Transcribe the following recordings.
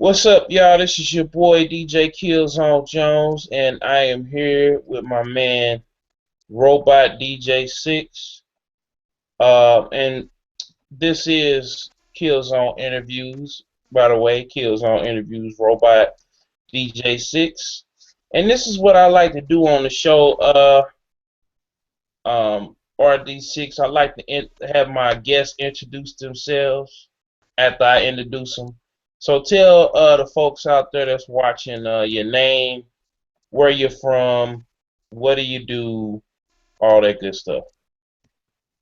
What's up, y'all? This is your boy DJ Killzown Jones, and I am here with my man Robot DJ 6. And this is Killzone Interviews. By the way, Killzone Interviews Robot DJ 6. And this is what I like to do on the show. RD6. I like to have my guests introduce themselves after I introduce them. So tell the folks out there that's watching your name, where you're from, what do you do, all that good stuff.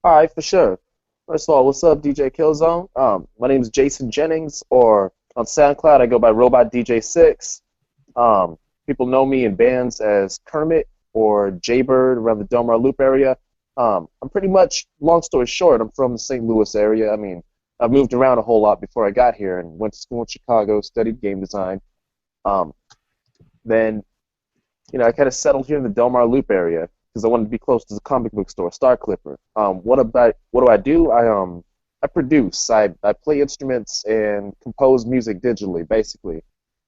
All right, for sure. First of all, what's up, DJ Killzown? My name is Jason Jennings, or on SoundCloud, I go by Robot DJ 6. People know me in bands as Kermit or Jaybird around the Del Mar Loop area. I'm pretty much, long story short, I'm from the St. Louis area. I mean, I've moved around a whole lot before I got here and went to school in Chicago, studied game design. Then, I kind of settled here in the Del Mar Loop area because I wanted to be close to the comic book store, Star Clipper. What do I do? I produce. I play instruments and compose music digitally, basically.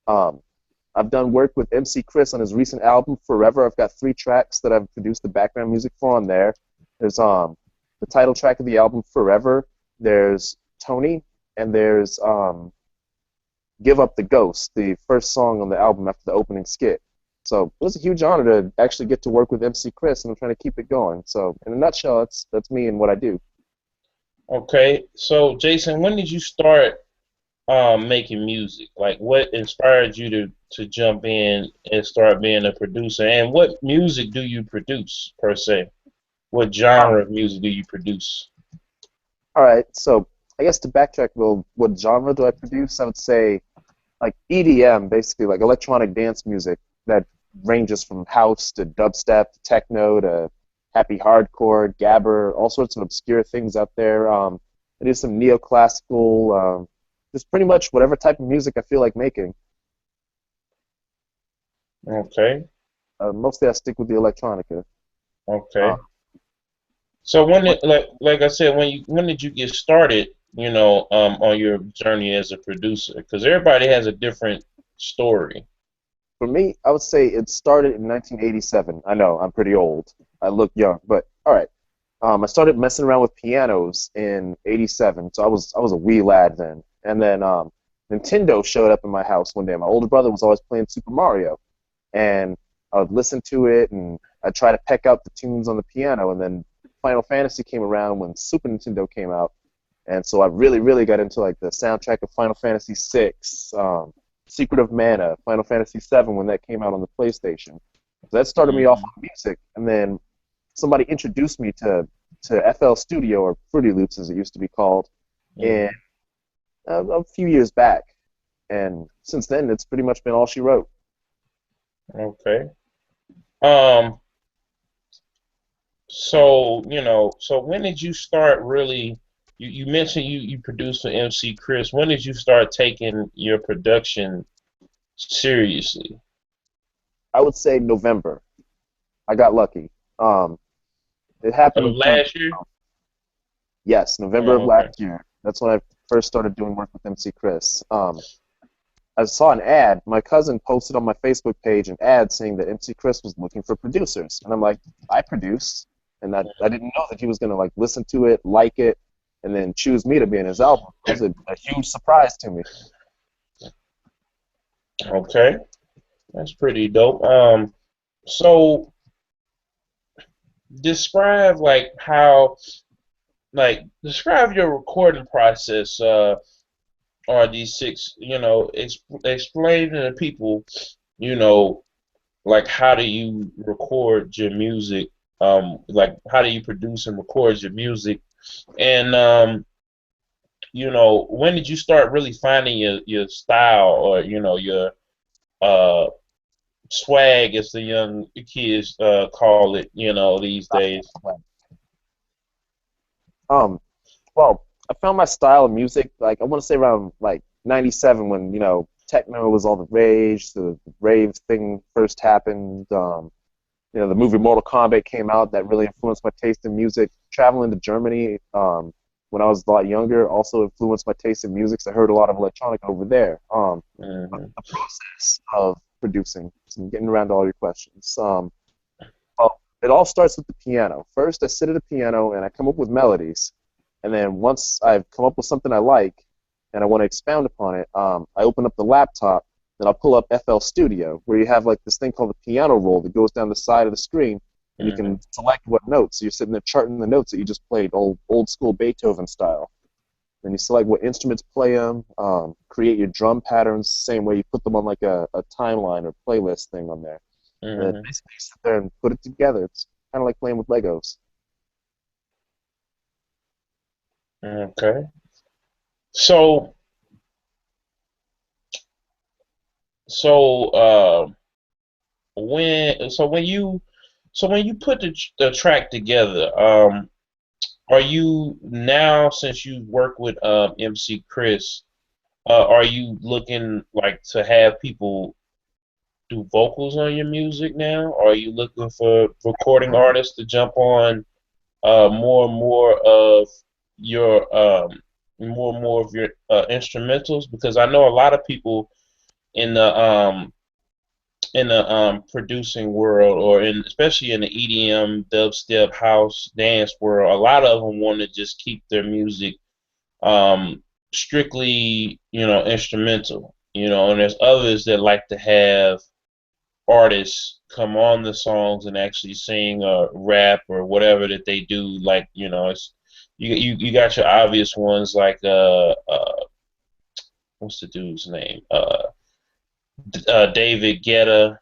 I've done work with MC Chris on his recent album, Forever. I've got 3 tracks that I've produced the background music for on there. There's the title track of the album, Forever. There's Tony, and there's Give Up the Ghost, the first song on the album after the opening skit. So it was a huge honor to actually get to work with MC Chris, and I'm trying to keep it going. So in a nutshell, that's me and what I do. Okay, so Jason, when did you start making music? Like, what inspired you to jump in and start being a producer? And what music do you produce, per se? What genre of music do you produce? All right, so I guess to backtrack, well, what genre do I produce? I would say like EDM, basically, like electronic dance music that ranges from house to dubstep to techno to happy hardcore, gabber, all sorts of obscure things out there. I do some neoclassical, just pretty much whatever type of music I feel like making. Okay, Mostly I stick with the electronica. okay. So when What did, like I said, when did you get started, on your journey as a producer? Because everybody has a different story. For me, I would say it started in 1987. I know, I'm pretty old. I look young, but all right. I started messing around with pianos in '87, so I was a wee lad then. And then Nintendo showed up in my house one day. My older brother was always playing Super Mario, and I would listen to it, and I'd try to peck out the tunes on the piano. And then Final Fantasy came around when Super Nintendo came out, and so I really, really got into like the soundtrack of Final Fantasy VI, Secret of Mana, Final Fantasy VII when that came out on the PlayStation. So that started me off Hmm. on music, and then somebody introduced me to FL Studio, or Fruity Loops as it used to be called, in Hmm. a few years back. And since then, it's pretty much been all she wrote. Okay. Um. So so when did you start really? You mentioned you produced for MC Chris. When did you start taking your production seriously? I would say November. I got lucky. It happened kind of, Last year? yes, November of Oh, okay. last year. That's when I first started doing work with MC Chris. I saw an ad. My cousin posted on my Facebook page an ad saying that MC Chris was looking for producers, and I'm like, I produce, and I didn't know that he was gonna like listen to it, like it, and then choose me to be in his album. It was a huge surprise to me. Okay. That's pretty dope. So describe like how describe your recording process, RD6, explain to the people, you know, like how do you record your music, like how do you produce and record your music, and when did you start really finding your style, or your uh swag, as the young kids call it, these days. Um, well, I found my style of music like I want to say around like '97 when techno was all the rage, the rave thing first happened. The movie Mortal Kombat came out that really influenced my taste in music. Traveling to Germany, when I was a lot younger, also influenced my taste in music. So I heard a lot of electronic over there. Mhm. The process of producing, so I'm getting around to all your questions. Well, it all starts with the piano. First, I sit at a piano and I come up with melodies, and then once I've come up with something I like and I want to expound upon it, I open up the laptop and I'll pull up FL Studio, where you have like this thing called the piano roll that goes down the side of the screen, and you Mhm. can select what notes. So you're sitting there charting the notes that you just played, old school Beethoven style. Then you select what instruments play them, create your drum patterns, same way you put them on like a timeline or playlist thing on there. And then Mhm. basically you sit there and put it together. It's kind of like playing with Legos. Okay. So so when you put the track together, are you now, since you work with MC Chris, are you looking like to have people do vocals on your music now? Or are you looking for recording artists to jump on more and more of your instrumentals? Because I know a lot of people in the producing world, or in especially in the EDM, dubstep, house, dance world, a lot of them want to just keep their music um, strictly, instrumental. And there's others that like to have artists come on the songs and actually sing or rap or whatever that they do. Like, it's you got your obvious ones like what's the dude's name? David Guetta.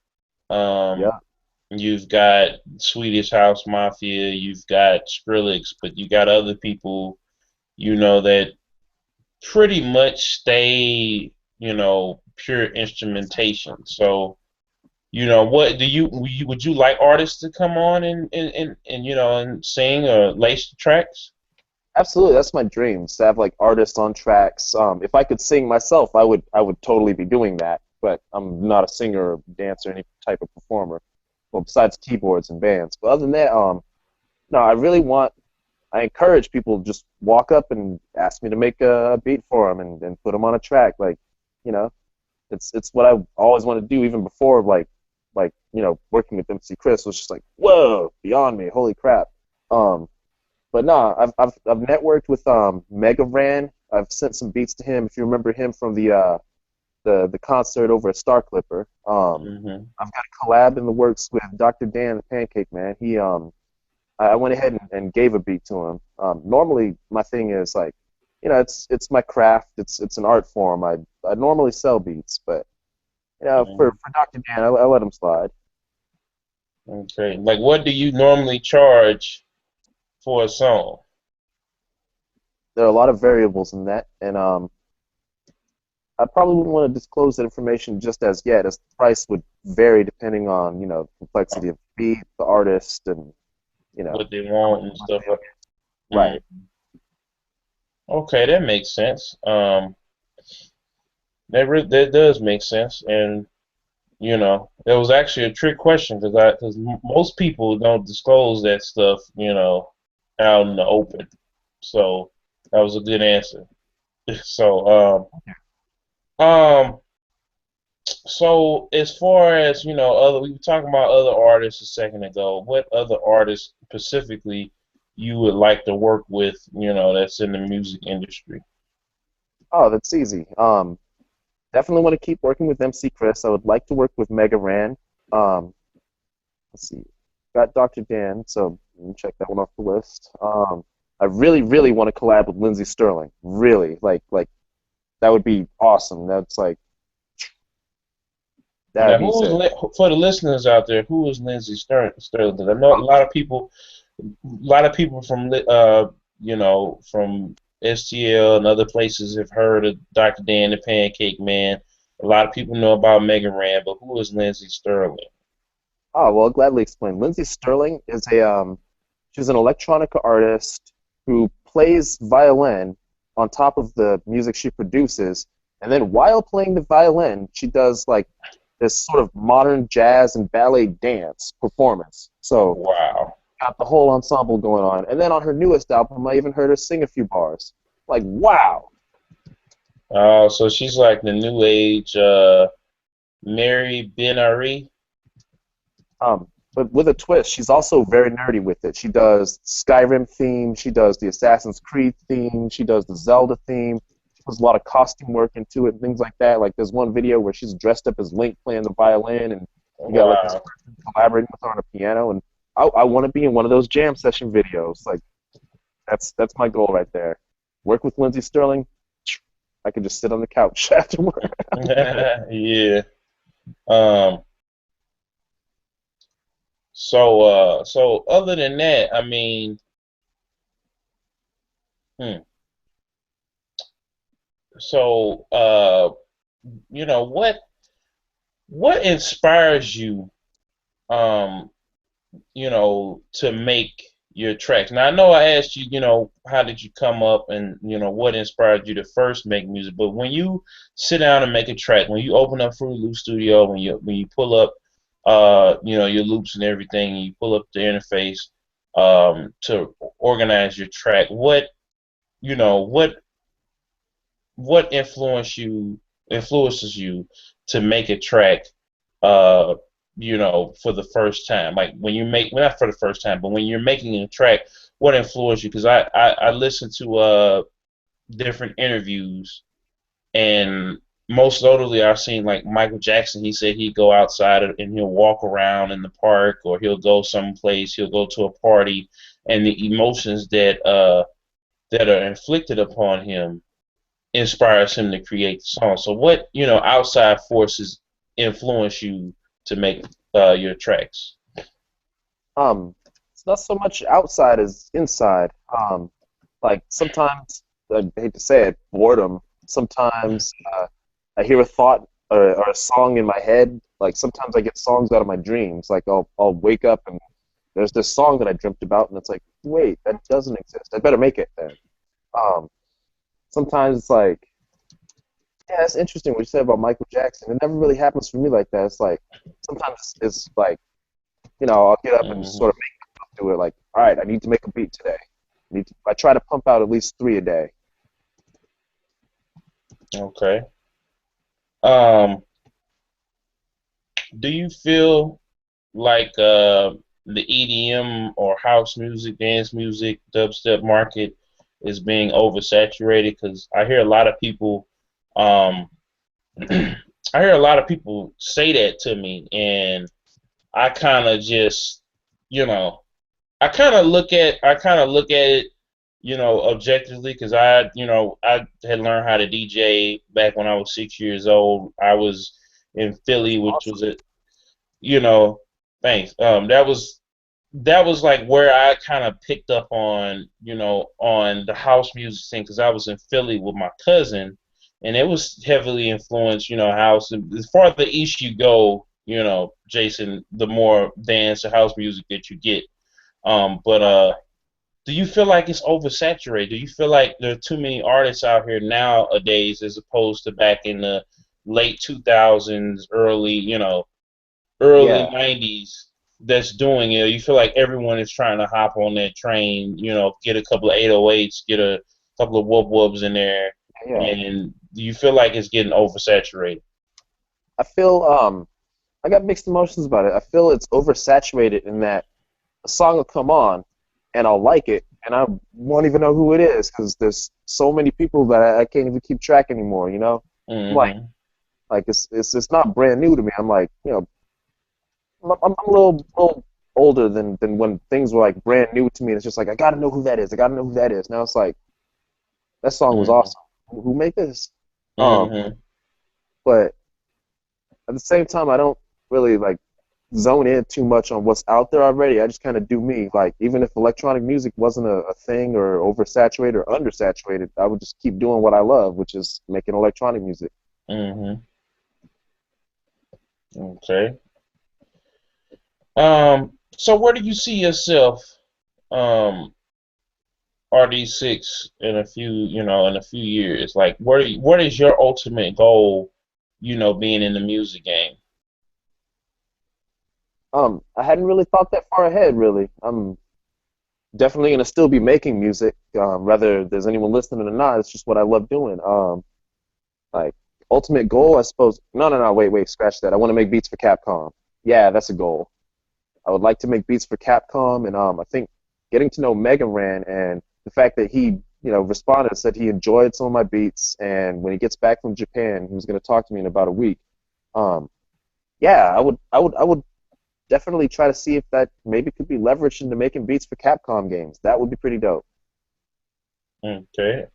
Um, Yeah. you've got Swedish House Mafia. You've got Skrillex, but you got other people, that pretty much stay, pure instrumentation. So, what do would you like artists to come on and sing or lace the tracks? Absolutely, that's my dream, is to have like artists on tracks. If I could sing myself, I would totally be doing that. But I'm not a singer or dancer, any type of performer. Well, besides keyboards and bands. But other than that, no, I encourage people to just walk up and ask me to make a beat for them and put them on a track. Like, you know, it's what I always want to do, even before working with MC Chris was just like, whoa, beyond me, holy crap. Um, but no, I've networked with Mega Ran. I've sent some beats to him. If you remember him from the concert over at Star Clipper. Hmm. I've got a collab in the works with Dr. Dan the Pancake Man. I went ahead and gave a beat to him. Normally my thing is like, it's my craft. It's an art form. I normally sell beats, but for Dr. Dan, I let him slide. Okay. Like, what do you normally charge for a song? There are a lot of variables in that, and I probably wouldn't want to disclose that information just as yet, as the price would vary depending on the complexity of the beat, the artist, and What they how want much and money stuff like. they Mm. Right. Okay, that makes sense. That does make sense, and it was actually a trick question because most people don't disclose that stuff, out in the open. So that was a good answer. So um so as far as other we were talking about other artists a second ago. What other artists specifically you would like to work with? That's in the music industry. Oh, that's easy. Definitely want to keep working with MC Chris. I would like to work with Mega Ran. Um, let's see. Got Dr. Dan, so let me check that one off the list. I really, really want to collab with Lindsey Stirling. Really, like that would be awesome. That Now, would be sick. for the listeners out there, who is Lindsey Stirling? 'Cause I know a lot of people from from STL and other places have heard of Dr. Dan the Pancake Man. A lot of people know about Megan Rand, but who is Lindsey Stirling? Oh, well, I'll gladly explain. Lindsey Stirling is she's an electronica artist who plays violin on top of the music she produces, and then while playing the violin, she does like this sort of modern jazz and ballet dance performance. So Wow. got the whole ensemble going on. And then on her newest album, I even heard her sing a few bars. Like, wow. Oh, so she's like the new age Mary Ben-Ari. But with a twist, she's also very nerdy with it. She does Skyrim theme, she does the Assassin's Creed theme, she does the Zelda theme. She puts a lot of costume work into it and things like that. Like there's one video where she's dressed up as Link playing the violin, and you got like this Wow. person collaborating with her on a piano. And I want to be in one of those jam session videos. Like that's my goal right there. Work with Lindsey Stirling. I could just sit on the couch after work. Yeah. Um. So other than that, I mean, hmm. So you know what inspires you, um, to make your tracks? Now I know I asked you, how did you come up, and what inspired you to first make music. But when you sit down and make a track, when you open up Fruity Loop Studio, when you pull up, your loops and everything, and you pull up the interface, to organize your track, you know, what what influences you to make a track, uh for the first time, like when you make, well, not for the first time, but when you're making a track, what influenced you? Because I listen to different interviews, and most notably I've seen like Michael Jackson. He said he'd go outside and he'll walk around in the park, or he'll go someplace, he'll go to a party, and the emotions that are inflicted upon him inspires him to create the song. So what, outside forces influence you to make your tracks? It's not so much outside as inside. Like sometimes, I hate to say it, boredom. Sometimes I hear a thought or a song in my head. Like sometimes I get songs out of my dreams. Like I'll wake up and there's this song that I dreamt about, and it's like, wait, that doesn't exist. I better make it then. Um, Sometimes it's like, yeah, it's interesting what you said about Michael Jackson. It never really happens for me like that. It's like sometimes it's like, I'll get up and just Hmm. sort of do it. Like, all right, I need to make a beat today. I try to pump out at least three a day. Okay. Um, do you feel like the EDM or house music, dance music, dubstep market is being oversaturated? Because I hear a lot of people, um, I hear a lot of people say that to me, and I kind of just, you know, I kind of look at it, objectively, because I had learned how to DJ back when I was 6 years old. I was in Philly, That's which awesome. was you know, thanks. That was like where I kind of picked up on, on the house music thing, because I was in Philly with my cousin, and it was heavily influenced, house. And as far as the east you go, Jason, the more dance or house music that you get. But do you feel like it's oversaturated? Do you feel like there are too many artists out here nowadays, as opposed to back in the late 2000s, early Yeah, 90s, that's doing it? You feel like everyone is trying to hop on that train, get a couple of 808s, get a couple of wub wubs in there, yeah. and do you feel like it's getting oversaturated? I feel I got mixed emotions about it. I feel it's oversaturated in that a song will come on and I'll like it and I won't even know who it is because there's so many people that I can't even keep track anymore. I'm Hmm. like it's not brand new to me. I'm like, I'm a little older than when things were like brand new to me. And it's just like I gotta know who that is. I gotta know who that is. Now it's like that song was Hmm. awesome. Who made this? Um, Hmm. but at the same time, I don't really like zone in too much on what's out there already. I just kind of do me. Like even if electronic music wasn't a thing or oversaturated or undersaturated, I would just keep doing what I love, which is making electronic music. Hmm. Okay. So where do you see yourself, um, RD6, in a few years? Like, what is your ultimate goal, being in the music game? I hadn't really thought that far ahead, really. Definitely gonna still be making music, whether there's anyone listening or not. It's just what I love doing. Like ultimate goal, I suppose. No, no, no. Wait, scratch that. I want to make beats for Capcom. Yeah, that's a goal. I would like to make beats for Capcom, and I think getting to know Mega Ran and the fact that he, responded and said he enjoyed some of my beats, and when he gets back from Japan, he was going to talk to me in about a week. Um, yeah, I would definitely try to see if that maybe could be leveraged into making beats for Capcom games. That would be pretty dope. Okay.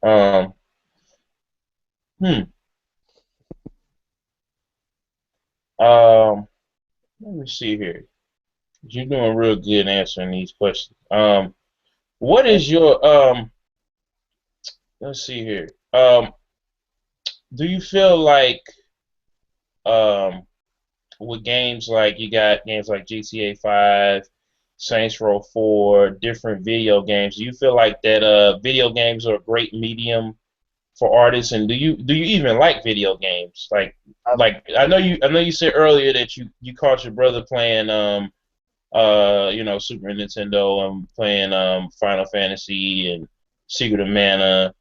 Hmm. Um, Let me see here. You're doing real good answering these questions. What Okay. is your let's see here. Do you feel like um with games like you got games like GTA 5, Saints Row 4, different video games, do you feel like that video games are a great medium for artists, and do you even like video games? Um, I know you said earlier that you caught your brother playing Super Nintendo and playing Final Fantasy and Secret of Mana,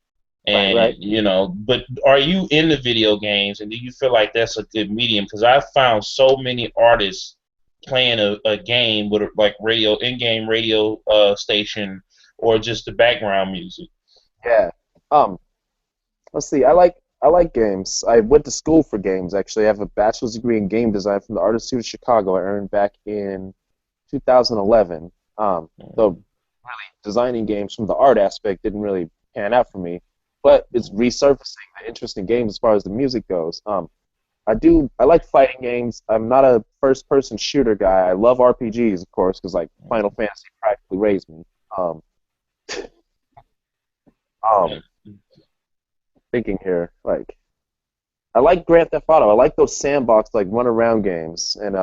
right, and right. but are you into video games, and do you feel like that's a good medium? Because I found so many artists playing a game with like radio in-game radio station or just the background music. Yeah. Um, let's see. I like games. I went to school for games. Actually, I have a bachelor's degree in game design from the Art Institute of Chicago. I earned back in 2011. So designing games from the art aspect didn't really pan out for me, but it's resurfacing the interest in games as far as the music goes. I like fighting games. I'm not a first person shooter guy. I love RPGs, of course, because like Final Fantasy practically raised me. Um, um, thinking here, like I like Grand Theft Auto. I like those sandbox like run around games, and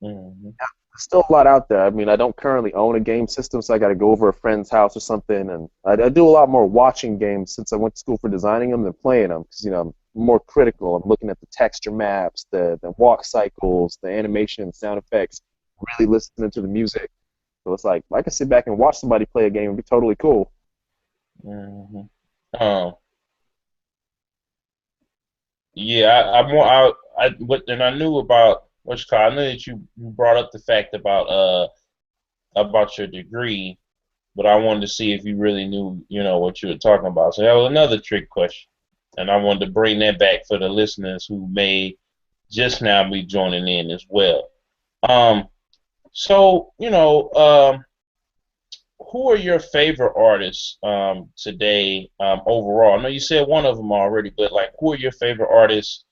Mhm. there's still a lot out there. I mean, I don't currently own a game system, so I got to go over a friend's house or something. And I do a lot more watching games since I went to school for designing them than playing them, because I'm more critical. I'm looking at the texture maps, the walk cycles, the animation, sound effects, really listening to the music. So it's like I can sit back and watch somebody play a game and be totally cool. Mhm. Um, yeah, I'm more. And I knew about what's called. I know that you brought up the fact about your degree, but I wanted to see if you really knew, what you were talking about. So that was another trick question, and I wanted to bring that back for the listeners who may just now be joining in as well. Um, so who are your favorite artists today overall? I know you said one of them already, but like, who are your favorite artists?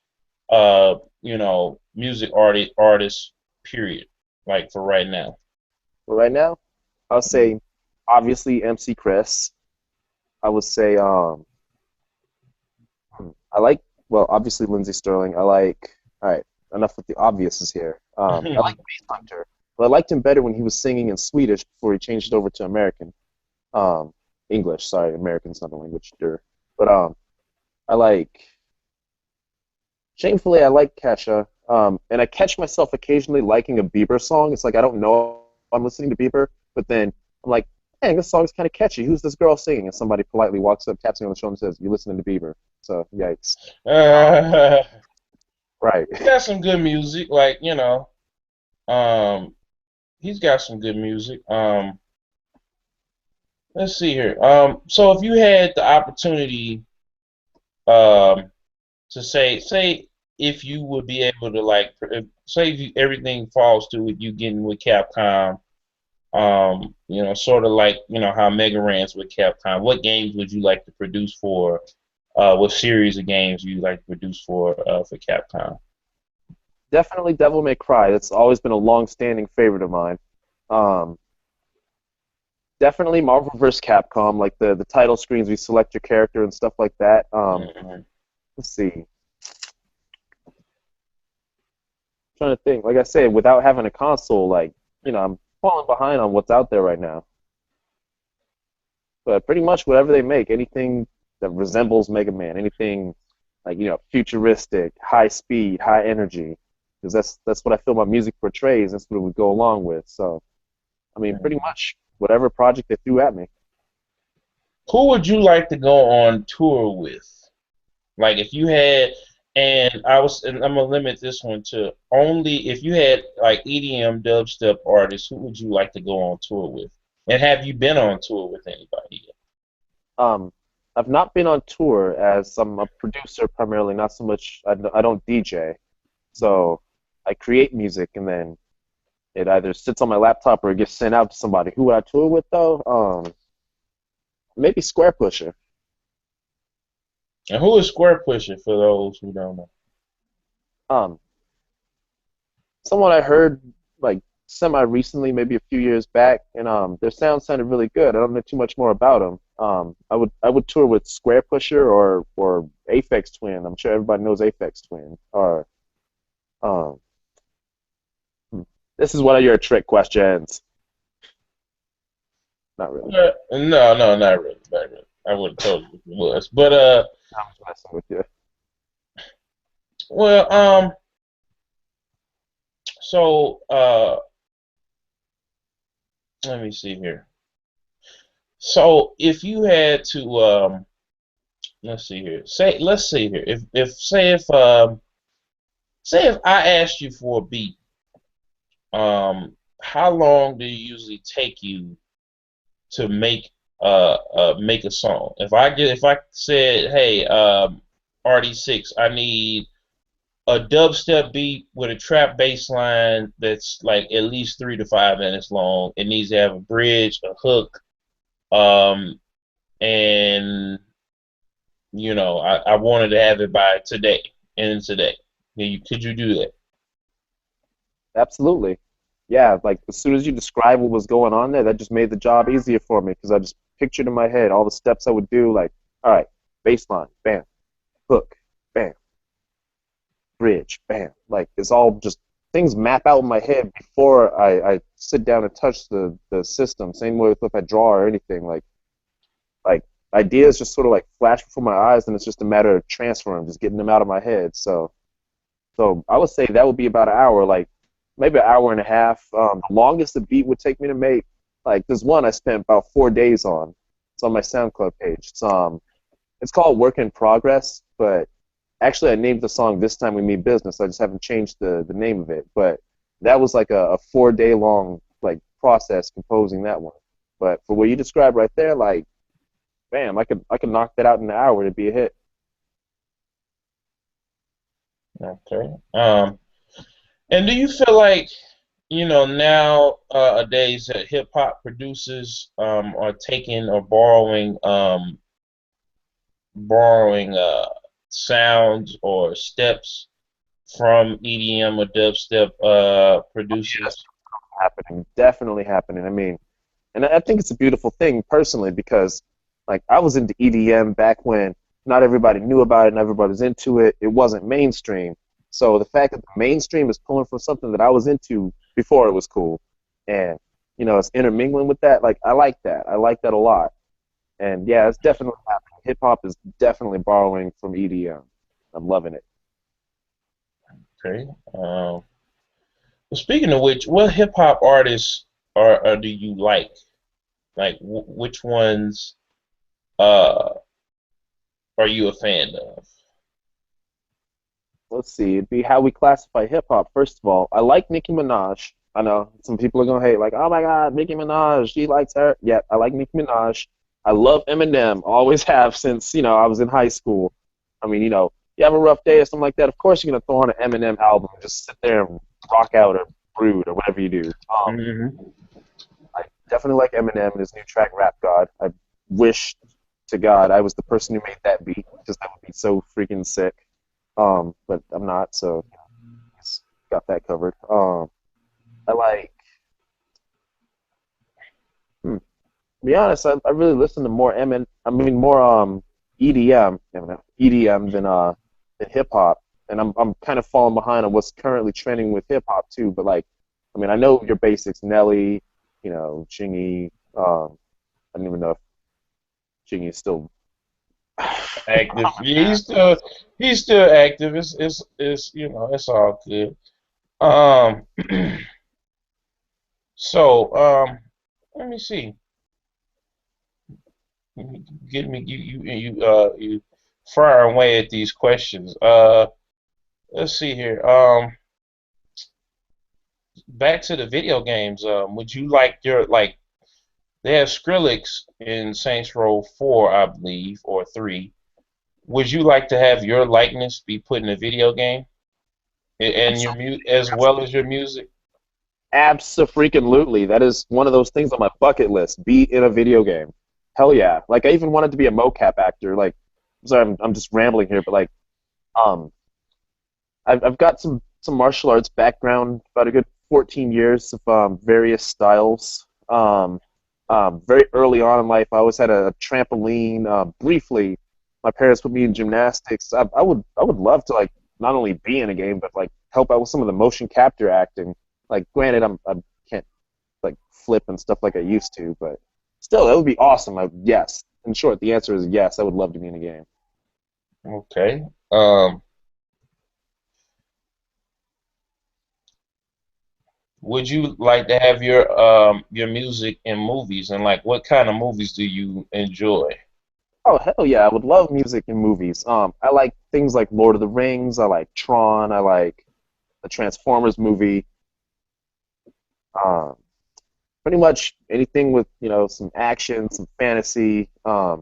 Music artists. Period. Like for right now. But right now, I'll say obviously MC Chris. I would say I like, well, obviously Lindsey Stirling. I like, all right, enough with the obviouses here. I like Bass Hunter, but I liked him better when he was singing in Swedish before he changed it over to American. Um, English, sorry, American's not a language, But I like, shamefully, I like Kesha. And I catch myself occasionally liking a Bieber song. It's like I don't know if I'm listening to Bieber, but then I'm like, dang, this song's kind of catchy. Who's this girl singing? And somebody politely walks up, taps me on the shoulder, and says, "You're listening to Bieber." So, yikes. uh, Right. he's got some good music. Like um, he's got some good music. Let's see here. So if you had the opportunity, um, to say if you would be able to like, say if everything falls through with you getting with Capcom, sort of like how Mega Ran's with Capcom. What games would you like to produce for? What series of games you like to produce for Capcom? Definitely Devil May Cry. That's always been a long-standing favorite of mine. Um, definitely Marvel vs. Capcom, like the title screens, we select your character and stuff like that. Mhm. Let's see. Trying to think. Like I said, without having a console, like I'm falling behind on what's out there right now. But pretty much whatever they make, anything that resembles Mega Man, anything like futuristic, high speed, high energy, because that's what I feel my music portrays. That's what we go along with. So I mean, pretty much whatever project they threw at me. Who would you like to go on tour with? Like if you had, and I'm gonna limit this one to only if you had like EDM dubstep artists, who would you like to go on tour with? And have you been on tour with anybody yet? Um, I've not been on tour as I'm a producer primarily, not so much. I don't DJ, so I create music and then it either sits on my laptop or it gets sent out to somebody. Who would I tour with though? Maybe Square Pusher. And who is Square Pusher for those who don't know? Um, Someone I heard like semi recently, maybe a few years back, and their sound sounded really good. I don't know too much more about them. I would tour with Square Pusher or Aphex Twin. I'm sure everybody knows Aphex Twin. Or um, hmm, this is one of your trick questions. Not really. No, no, not really, not really. I would have told you if it was, but I'm just messing with you. well, so let me see here. So if you had to, let's see here. Let's see here. Say if I asked you for a beat, how long do you usually take you to make a song? If I said, hey, RD6, I need a dubstep beat with a trap bass line that's like at least 3 to 5 minutes long. It needs to have a bridge, a hook, um, and I wanted to have it by today, and today. Could you do that? Absolutely. Yeah, like as soon as you describe what was going on there, that just made the job easier for me because I just pictured in my head all the steps I would do. Like, all right, bass line, bam, hook, bam, bridge, bam. Like it's all just things map out in my head before I sit down and touch the system. Same way with if I draw or anything. Like ideas just sort of like flash before my eyes, and it's just a matter of transferring, just getting them out of my head. So I would say that would be about an hour, like maybe an hour and a half. The longest the beat would take me to make, like there's one I spent about 4 days on. It's on my SoundCloud page. It's called Work in Progress, but actually I named the song This Time We Mean Business. I just haven't changed the name of it. But that was like a 4 day long like process composing that one. But for what you described right there, like, bam, I could knock that out in an hour to be a hit. Okay. And do you feel like, nowadays that hip hop producers are taking or borrowing sounds or steps from EDM or dubstep Yes, producers? happening, definitely happening. I mean, and I think it's a beautiful thing personally because, like, I was into EDM back when not everybody knew about it and everybody was into it. It wasn't mainstream. So the fact that the mainstream is pulling from something that I was into before it was cool, and it's intermingling with that. Like, I like that. I like that a lot. And yeah, it's definitely happening. Hip hop is definitely borrowing from EDM. I'm loving it. Okay. Well, speaking of which, what hip hop artists do you like? Like, which ones uh, are you a fan of? Let's see, it'd be how we classify hip hop. First of all, I like Nicki Minaj. I know some people are gonna hate, like, oh my God, Nicki Minaj, she likes her. Yeah, I like Nicki Minaj. I love Eminem, always have since I was in high school. I mean, you have a rough day or something like that. Of course, you're gonna throw on an Eminem album and just sit there and rock out or brood or whatever you do. Hmm. I definitely like Eminem and his new track, Rap God. I wish to God I was the person who made that beat because that would be so freaking sick. But I'm not, so just got that covered. I like, to be honest, I really listen to more I mean more EDM, EDM than hip hop, and I'm kind of falling behind on what's currently trending with hip hop too. But like, I mean, I know your basics, Nelly, Chingy. I don't even know if Chingy is still. Active. Yeah, he's still active. It's it's all good. Um. So Let me see. Get me you firing away at these questions. Let's see here. Back to the video games. Would you like your like they have Skrillex in Saints Row 4, I believe, or 3. Would you like to have your likeness be put in a video game and your mu as well as your music? Abso-freaking-lutely. That is one of those things on my bucket list. Be in a video game. Hell yeah. Like I even wanted to be a mocap actor. Like, sorry, I'm just rambling here, but like, um, I've got some martial arts background, about a good 14 years of various styles. Very early on in life, I always had a trampoline. Briefly, my parents put me in gymnastics. I would love to like not only be in a game, but like help out with some of the motion capture acting. Like, granted, I can't like flip and stuff like I used to, but still, that would be awesome. Yes. In short, the answer is yes. I would love to be in a game. Okay. Um, would you like to have your music in movies and like what kind of movies do you enjoy? Oh hell yeah, I would love music in movies. I like things like Lord of the Rings. I like Tron. I like the Transformers movie. Um, Pretty much anything with some action, some fantasy. I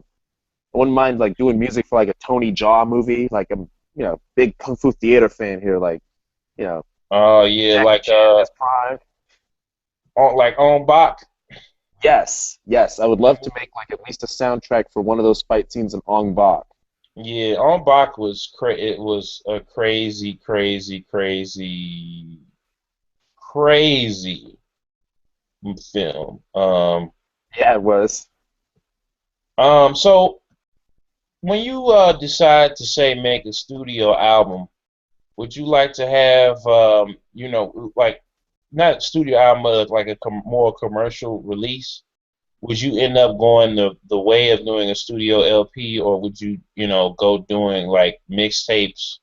wouldn't mind like doing music for like a Tony Jaa movie. Like I'm big Kung Fu Theater fan here. Like you know Yeah, Jackie like Chan in his prime. on Bach. Yes, yes, I would love to make like at least a soundtrack for one of those fight scenes in Ong Bak. Yeah, on Bach was it was a crazy, crazy, crazy, crazy film. Yeah, it was. So when you decide to say make a studio album, would you like to have like not studio album, but like a more commercial release? Would you end up going the way of doing a studio LP, or would you go doing like mixtapes,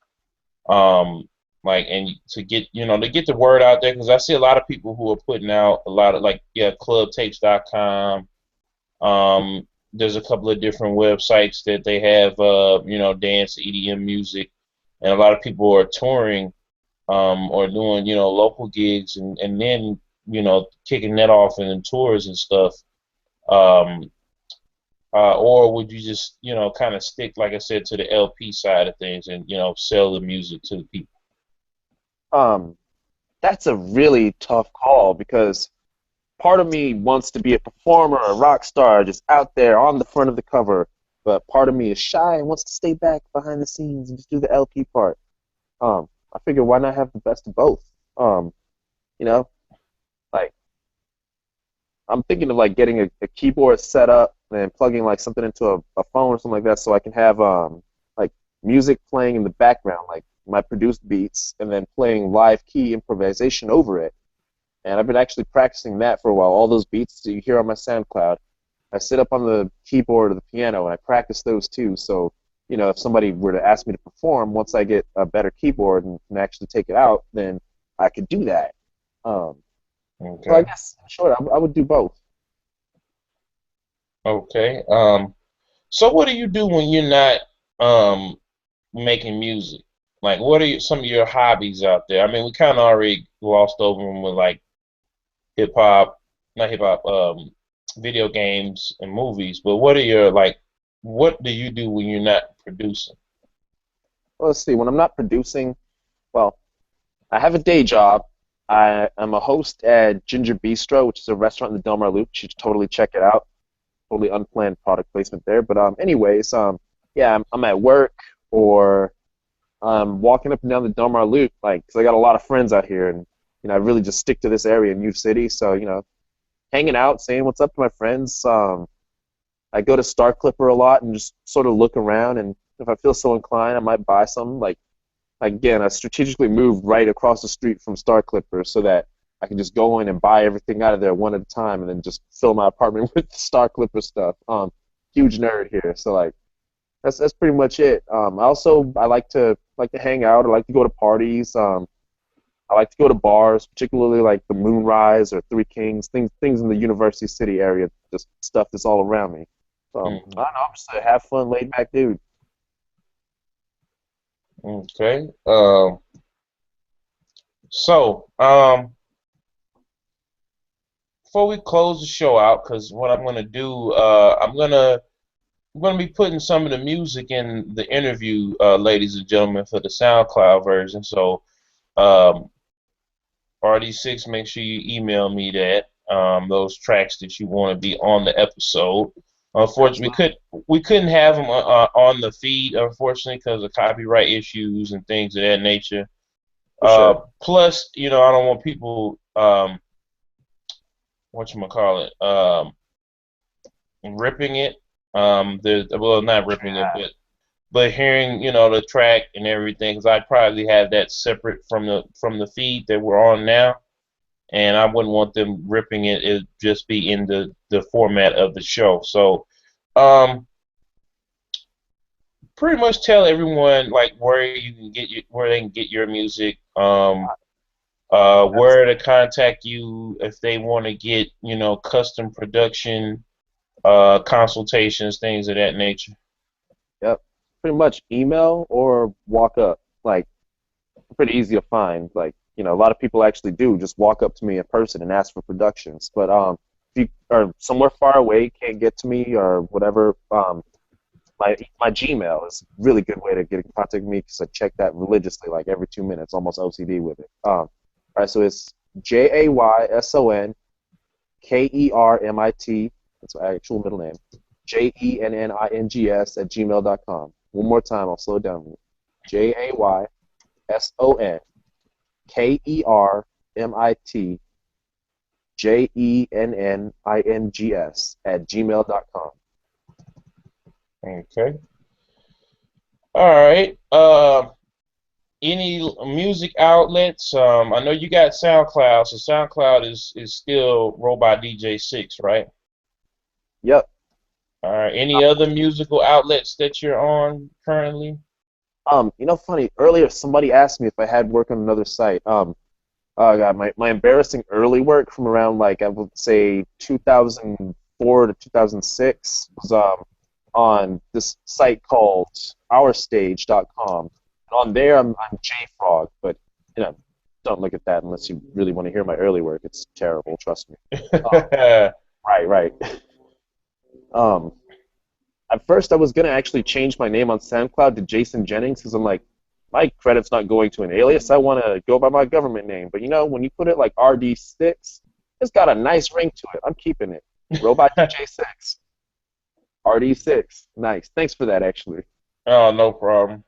um, like and to get to get the word out there? Because I see a lot of people who are putting out a lot of like clubtapes.com. There's a couple of different websites that they have dance EDM music, and a lot of people are touring or doing local gigs and then kicking that off in tours and stuff. Um, or would you just, kind of stick, like I said, to the LP side of things and, sell the music to the people? Um, that's a really tough call because part of me wants to be a performer, a rock star, just out there on the front of the cover, but part of me is shy and wants to stay back behind the scenes and just do the LP part. I figure why not have the best of both? Um, you know, like I'm thinking of like getting a keyboard set up and plugging like something into a phone or something like that so I can have like music playing in the background, like my produced beats, and then playing live key improvisation over it. And I've been actually practicing that for a while. All those beats that you hear on my SoundCloud, I sit up on the keyboard or the piano and I practice those too. So, if somebody were to ask me to perform, once I get a better keyboard and can actually take it out, then I could do that. Um, so I Okay. guess, sure, I would do both. Okay. So what do you do when you're not um, making music? Like, what are some of your hobbies out there? I mean, we kind of already glossed over them with like hip hop, not hip hop, video games and movies. But what are your like? What do you do when you're not producing? Well, let's see. When I'm not producing, well, I have a day job. I'm a host at Ginger Bistro, which is a restaurant in the Del Mar Loop. You should totally check it out. Totally unplanned product placement there. But anyways, yeah, I'm at work or I'm walking up and down the Del Mar Loop, like, 'cause I got a lot of friends out here, and I really just stick to this area in New City. So hanging out, saying what's up to my friends. I go to Star Clipper a lot and just sort of look around, and if I feel so inclined, I might buy some. Like again, I strategically moved right across the street from Star Clipper so that I can just go in and buy everything out of there one at a time, and then just fill my apartment with Star Clipper stuff. Huge nerd here, so like that's pretty much it. I like to hang out. I like to go to parties. I like to go to bars, particularly like the Moonrise or Three Kings, things in the University City area, just stuff that's all around me. I don't know, I'm just a have fun, laid back dude. Okay. So, before we close the show out, because what I'm gonna do, I'm gonna be putting some of the music in the interview, ladies and gentlemen, for the SoundCloud version. So, um, RD6, make sure you email me that those tracks that you want to be on the episode. Unfortunately, Absolutely. we couldn't have them on the feed, unfortunately, because of copyright issues and things of that nature. For sure. Plus, I don't want people whatchamacallit, ripping it. Well, not ripping it, but hearing the track and everything, because I'd probably have that separate from the feed that we're on now, and I wouldn't want them ripping it. It'd just be in the format of the show. So, um, pretty much tell everyone like where they can get your music, where to contact you if they want to get custom production, consultations, things of that nature. Yep. Pretty much email or walk up. Like, pretty easy to find. Like, a lot of people actually do just walk up to me in person and ask for productions. But if you are somewhere far away, can't get to me or whatever, my Gmail is a really good way to get in contact with me because I check that religiously, like every 2 minutes, almost OCD with it. All right, so it's JAYSONKERMIT. That's my actual middle name. JENNINGS@gmail.com. One more time, I'll slow it down. Okay. All right. Any music outlets? I know you got SoundCloud, so SoundCloud is still Robot DJ 6, right? Yep. All right. Any other musical outlets that you're on currently? Funny. Earlier, somebody asked me if I had work on another site. Oh God, my embarrassing early work from around like I would say 2004 to 2006 was on this site called ourstage.com. And on there, I'm JFrog, but you know, don't look at that unless you really want to hear my early work. It's terrible, trust me. Um, right, right. Um, at first, I was gonna actually change my name on SoundCloud to Jason Jennings because I'm like, my credit's not going to an alias. I want to go by my government name. But when you put it like RD6, it's got a nice ring to it. I'm keeping it. Robot DJ6, RD6. Nice. Thanks for that, actually. Oh, no problem.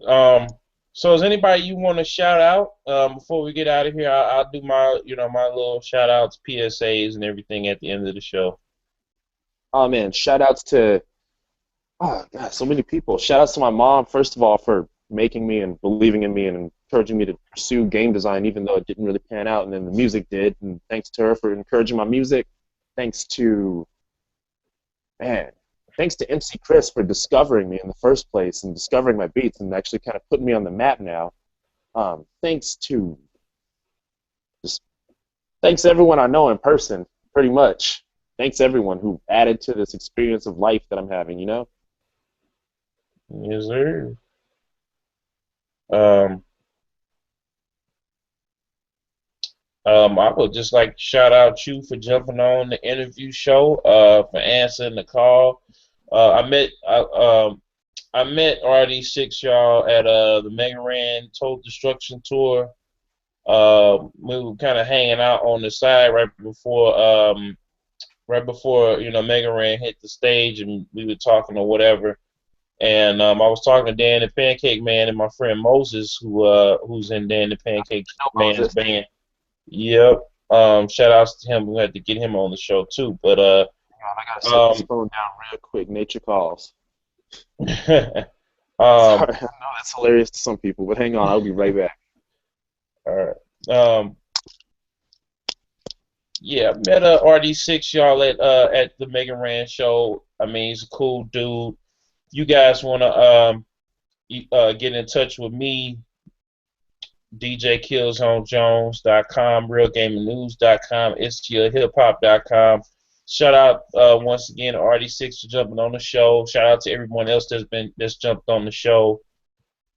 Um, so is anybody you want to shout out before we get out of here? I'll do my little shout outs, PSAs, and everything at the end of the show. Oh man, shout outs to oh god, so many people. Shout outs to my mom, first of all, for making me and believing in me and encouraging me to pursue game design, even though it didn't really pan out, and then the music did. And thanks to her for encouraging my music. Thanks to man, thanks to MC Chris for discovering me in the first place and discovering my beats and actually kind of putting me on the map now. Thanks to just thanks to everyone I know in person, pretty much. Thanks everyone who added to this experience of life that I'm having. Yes, sir. Um, I would just like to shout out you for jumping on the interview show, for answering the call. I met RD6 y'all at the Mega Ran Total Destruction tour. We were kind of hanging out on the side right before Mega Ran hit the stage, and we were talking or whatever. And I was talking to Dan the Pancake Man and my friend Moses, who's in Dan the Pancake Man's Moses. band. Yep. Shout outs to him. We had to get him on the show too. But I gotta set this um, phone down real quick. Nature calls. um, Sorry, I know that's hilarious to some people, but hang on, I'll be right back. all right. Yeah, I met RD6 y'all at the Mega Ran show. I mean, he's a cool dude. You guys want to get in touch with me, DJKillzownJones.com, RealGamingNews.com, STLHipHop.com. Shout out once again to RD6 for jumping on the show. Shout out to everyone else that's jumped on the show.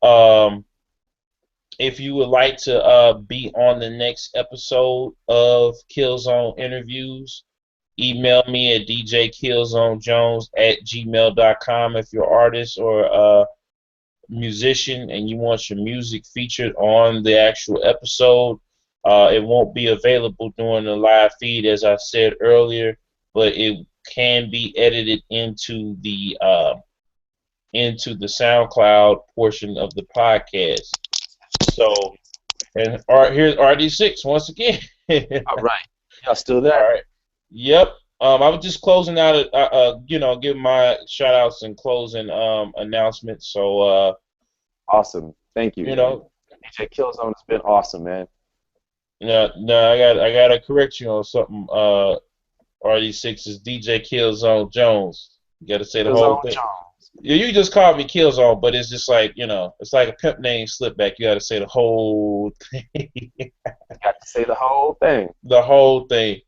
Um, if you would like to be on the next episode of Killzone Interviews, email me at DJKillzownJones@gmail.com if you're an artist or musician and you want your music featured on the actual episode. It won't be available during the live feed, as I said earlier, but it can be edited into the SoundCloud portion of the podcast. So, and here's RD6 once again. All right. Y'all still there? All right. Yep. I was just closing out, give my shout outs and closing announcements. So, awesome. Thank you. You know, DJ Killzown has been awesome, man. no, I gotta correct you on something. RD6 is DJ Killzown Jones. You gotta say the whole thing. Jones. Yeah, you just called me Killzone, but it's just like, it's like a pimp name slip back. You gotta say the whole thing. Got to say the whole thing. The whole thing.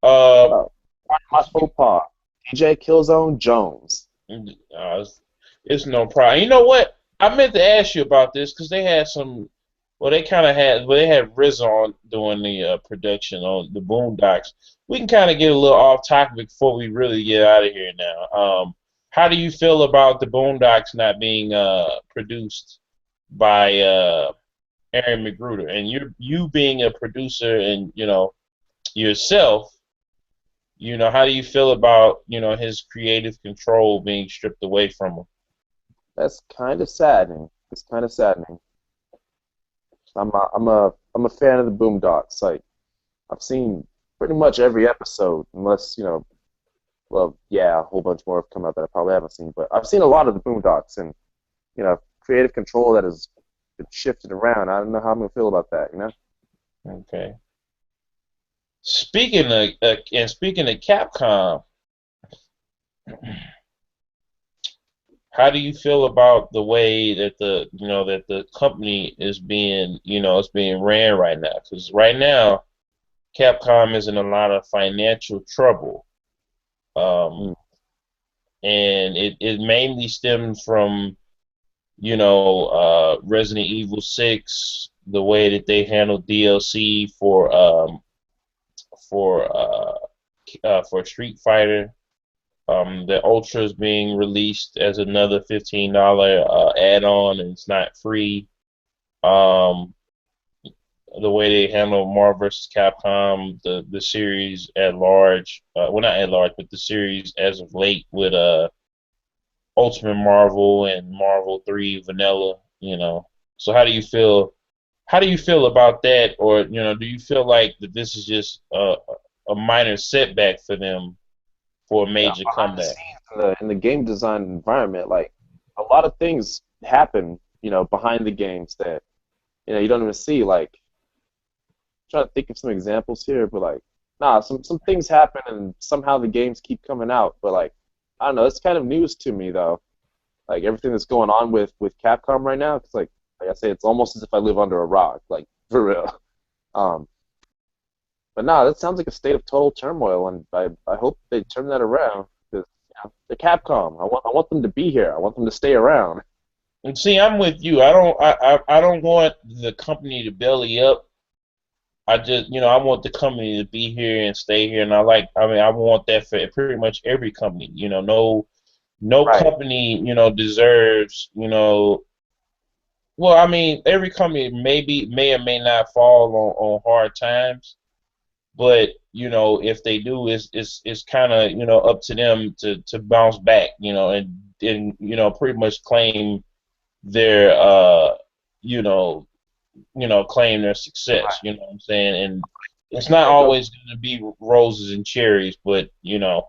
My faux pas. DJ Killzown Jones. It's no problem. You know what? I meant to ask you about this because they had some. Well, they had Riz on doing the production on the Boondocks. We can kind of get a little off topic before we really get out of here now. How do you feel about the Boondocks not being produced by Aaron McGruder, and you being a producer and yourself? How do you feel about his creative control being stripped away from him? That's kind of saddening. It's kind of saddening. I'm a fan of the Boondocks. Like, I've seen pretty much every episode, unless well, yeah, a whole bunch more have come out that I probably haven't seen. But I've seen a lot of the Boondocks, and creative control that has been shifted around. I don't know how I'm gonna feel about that. Okay. Speaking of Capcom, how do you feel about the way that the company is being it's being ran right now? Because right now, Capcom is in a lot of financial trouble, and it mainly stems from Resident Evil 6, the way that they handle DLC for Street Fighter. The Ultra is being released as another $15 add-on, and it's not free. The way they handle Marvel vs. Capcom, the series at large, well, not at large, but the series as of late with Ultimate Marvel and Marvel 3 Vanilla. So how do you feel? How do you feel about that? Or do you feel like that this is just a minor setback for them for a major comeback? In the game design environment, like, a lot of things happen, behind the games that you don't even see. Like, I'm trying to think of some examples here, but like, some things happen and somehow the games keep coming out. But like, I don't know, it's kind of news to me though. Like, everything that's going on with Capcom right now, it's like I say, it's almost as if I live under a rock, like, for real. But that sounds like a state of total turmoil, and I hope they turn that around, because they're Capcom. I want them to be here. I want them to stay around. And see, I'm with you. I don't want the company to belly up. I just I want the company to be here and stay here, and I want that for pretty much every company. No Right. company deserves well, every company may or may not fall on hard times, but if they do, it's kind of up to them to bounce back, and pretty much claim their claim their success. You know what I'm saying? And it's not always going to be roses and cherries, but yeah.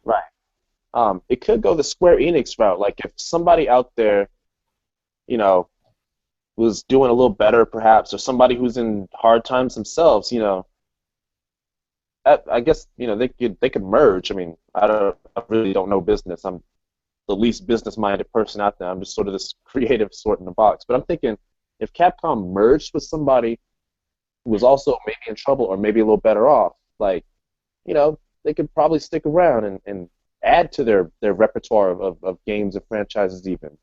Right. It could go the Square Enix route. Like, if somebody out there, was doing a little better, perhaps, or somebody who's in hard times themselves, I guess they could merge. I really don't know business. I'm the least business-minded person out there. I'm just sort of this creative sort in the box. But I'm thinking if Capcom merged with somebody who was also maybe in trouble or maybe a little better off, like, they could probably stick around and add to their repertoire of games and franchises even.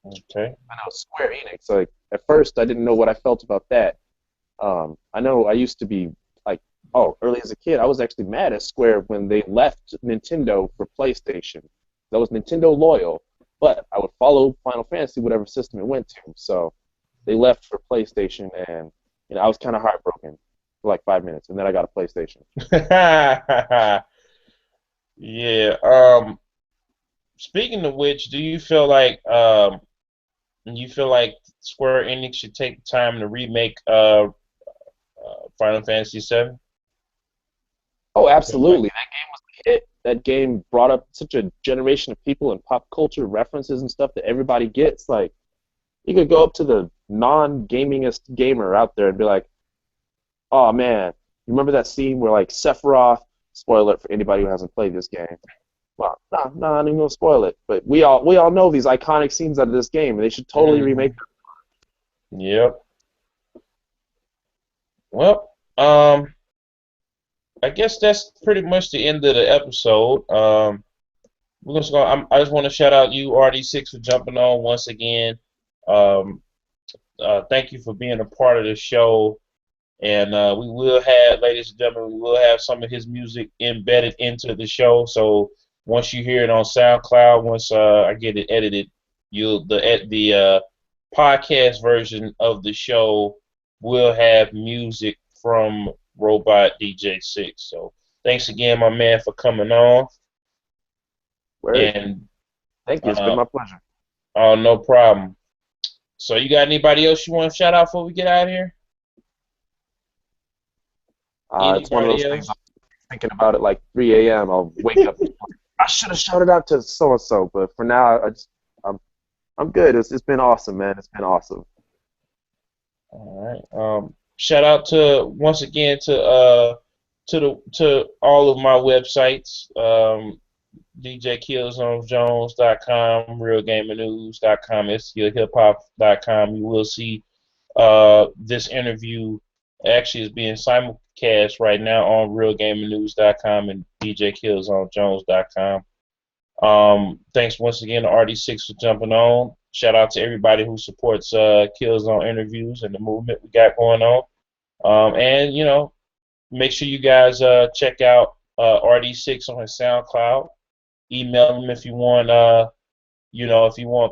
Okay. I know Square Enix, like, at first I didn't know what I felt about that. I know I used to be like, early as a kid, I was actually mad at Square when they left Nintendo for PlayStation. I was Nintendo loyal, but I would follow Final Fantasy whatever system it went to. So they left for PlayStation, and I was kind of heartbroken for like 5 minutes, and then I got a PlayStation. Yeah. Speaking of which, do you feel like Square Enix should take the time to remake Final Fantasy VII? Oh, absolutely. That game was a hit. That game brought up such a generation of people and pop culture references and stuff that everybody gets. Like, you could go up to the non-gamingest gamer out there and be like, "Oh man, you remember that scene where like Sephiroth?" Spoiler alert for anybody who hasn't played this game. Well, no, I'm not even gonna spoil it. But we all know these iconic scenes out of this game, and they should totally remake them. Yep. Well, I guess that's pretty much the end of the episode. I just want to shout out you, RD6, for jumping on once again. Um, Thank you for being a part of the show. And we will have, ladies and gentlemen, we will have some of his music embedded into the show. So once you hear it on SoundCloud, once I get it edited, the podcast version of the show will have music from Robot DJ 6. So thanks again, my man, for coming on. Word. And Thank you. It's been my pleasure. oh, no problem. So you got anybody else you want to shout out before we get out of here? It's one of those things I'm thinking about at like 3 a.m. I'll wake up. I should have shouted out to so and so, but for now, I'm good. It's been awesome, man. It's been awesome. All right. Shout out once again to all of my websites. DJKillzownJones.com, RealGamerNews.com, STLHipHop.com. You will see this interview actually is being simulcast right now on RealGamerNews.com and DJKillzownJones.com. Thanks once again to RD6 for jumping on. Shout out to everybody who supports Killzone interviews and the movement we got going on. And make sure you guys check out RD6 on his SoundCloud. Email him if you want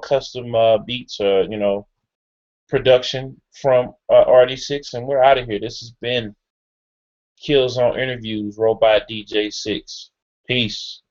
custom beats or production from RD6. And we're out of here. This has been Killzone Interviews, Robot DJ 6. Peace.